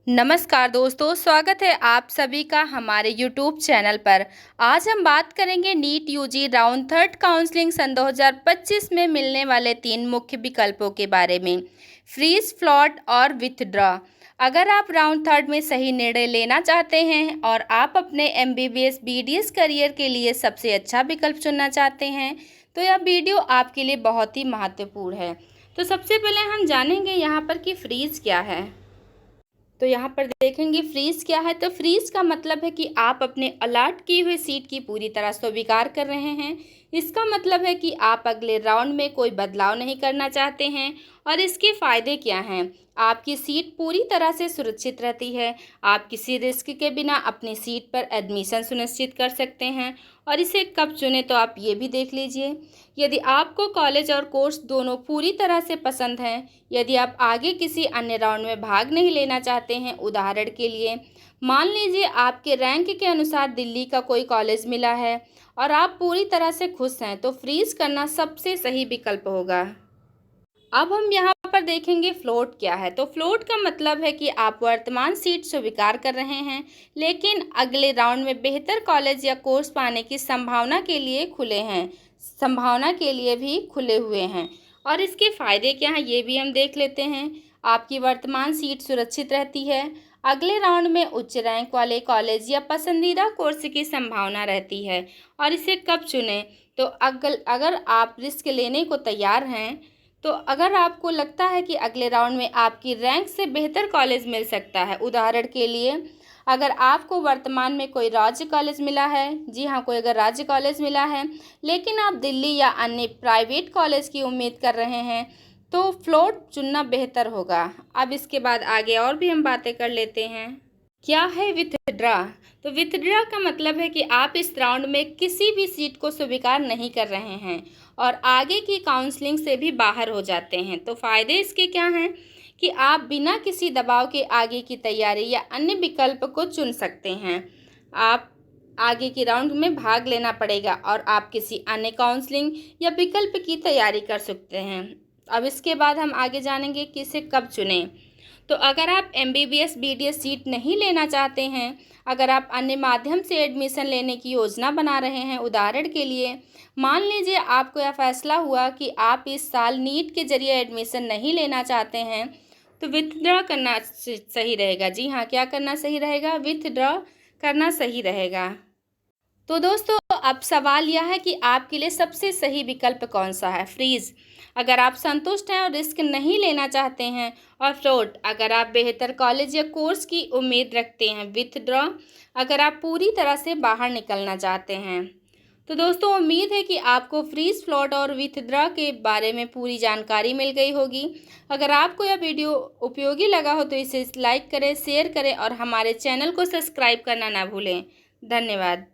नमस्कार दोस्तों, स्वागत है आप सभी का हमारे यूट्यूब चैनल पर। आज हम बात करेंगे NEET UG round third counselling सन 2025 में मिलने वाले 3 मुख्य विकल्पों के बारे में, फ्रीज, फ्लॉट और विथड्रॉ। अगर आप राउंड थर्ड में सही निर्णय लेना चाहते हैं और आप अपने एमबीबीएस बीडीएस करियर के लिए सबसे अच्छा विकल्प चुनना चाहते हैं, तो यह वीडियो आपके लिए बहुत ही महत्वपूर्ण है। तो सबसे पहले हम जानेंगे यहाँ पर कि फ्रीज क्या है। तो यहाँ पर देखेंगे फ्रीज क्या है। तो फ्रीज का मतलब है कि आप अपने अलॉट की हुई सीट की पूरी तरह स्वीकार कर रहे हैं। इसका मतलब है कि आप अगले राउंड में कोई बदलाव नहीं करना चाहते हैं। और इसके फ़ायदे क्या हैं? आपकी सीट पूरी तरह से सुरक्षित रहती है। आप किसी रिस्क के बिना अपनी सीट पर एडमिशन सुनिश्चित कर सकते हैं। और इसे कब चुनें तो आप ये भी देख लीजिए। यदि आपको कॉलेज और कोर्स दोनों पूरी तरह से पसंद हैं, यदि आप आगे किसी अन्य राउंड में भाग नहीं लेना चाहते हैं, उदाहरण के लिए मान लीजिए आपके रैंक के अनुसार दिल्ली का कोई कॉलेज मिला है और आप पूरी तरह से खुश हैं, तो फ्रीज करना सबसे सही विकल्प होगा। अब हम यहाँ पर देखेंगे फ्लोट क्या है। तो फ्लोट का मतलब है कि आप वर्तमान सीट स्वीकार कर रहे हैं, लेकिन अगले राउंड में बेहतर कॉलेज या कोर्स पाने की संभावना के लिए भी खुले हुए हैं। और इसके फ़ायदे क्या हैं ये भी हम देख लेते हैं। आपकी वर्तमान सीट सुरक्षित रहती है। अगले राउंड में उच्च रैंक वाले कॉलेज या पसंदीदा कोर्स की संभावना रहती है। और इसे कब चुनें तो अगर आप रिस्क लेने को तैयार हैं, तो अगर आपको लगता है कि अगले राउंड में आपकी रैंक से बेहतर कॉलेज मिल सकता है, उदाहरण के लिए अगर आपको वर्तमान में कोई राज्य कॉलेज मिला है, जी हाँ, कोई अगर राज्य कॉलेज मिला है, लेकिन आप दिल्ली या अन्य प्राइवेट कॉलेज की उम्मीद कर रहे हैं, तो फ्लोट चुनना बेहतर होगा। अब इसके बाद आगे और भी हम बातें कर लेते हैं। क्या है विथड्रा? तो विथड्रा का मतलब है कि आप इस राउंड में किसी भी सीट को स्वीकार नहीं कर रहे हैं और आगे की काउंसलिंग से भी बाहर हो जाते हैं। तो फ़ायदे इसके क्या हैं कि आप बिना किसी दबाव के आगे की तैयारी या अन्य विकल्प को चुन सकते हैं। आप आगे की राउंड में भाग लेना पड़ेगा और आप किसी अन्य काउंसलिंग या विकल्प की तैयारी कर सकते हैं। अब इसके बाद हम आगे जानेंगे कि इसे कब चुनें। तो अगर आप एमबीबीएस बीडीएस सीट नहीं लेना चाहते हैं, अगर आप अन्य माध्यम से एडमिशन लेने की योजना बना रहे हैं, उदाहरण के लिए मान लीजिए आपको यह फैसला हुआ कि आप इस साल नीट के जरिए एडमिशन नहीं लेना चाहते हैं, तो विथड्रॉ करना सही रहेगा। जी हाँ, क्या करना सही रहेगा? विथड्रॉ करना सही रहेगा। तो दोस्तों, अब सवाल यह है कि आपके लिए सबसे सही विकल्प कौन सा है? फ्रीज अगर आप संतुष्ट हैं और रिस्क नहीं लेना चाहते हैं, और फ्लोट अगर आप बेहतर कॉलेज या कोर्स की उम्मीद रखते हैं, विथड्रॉ अगर आप पूरी तरह से बाहर निकलना चाहते हैं। तो दोस्तों, उम्मीद है कि आपको फ्रीज, फ्लोट और विथड्रॉ के बारे में पूरी जानकारी मिल गई होगी। अगर आपको यह वीडियो उपयोगी लगा हो तो इसे लाइक करें, शेयर करें और हमारे चैनल को सब्सक्राइब करना ना भूलें। धन्यवाद।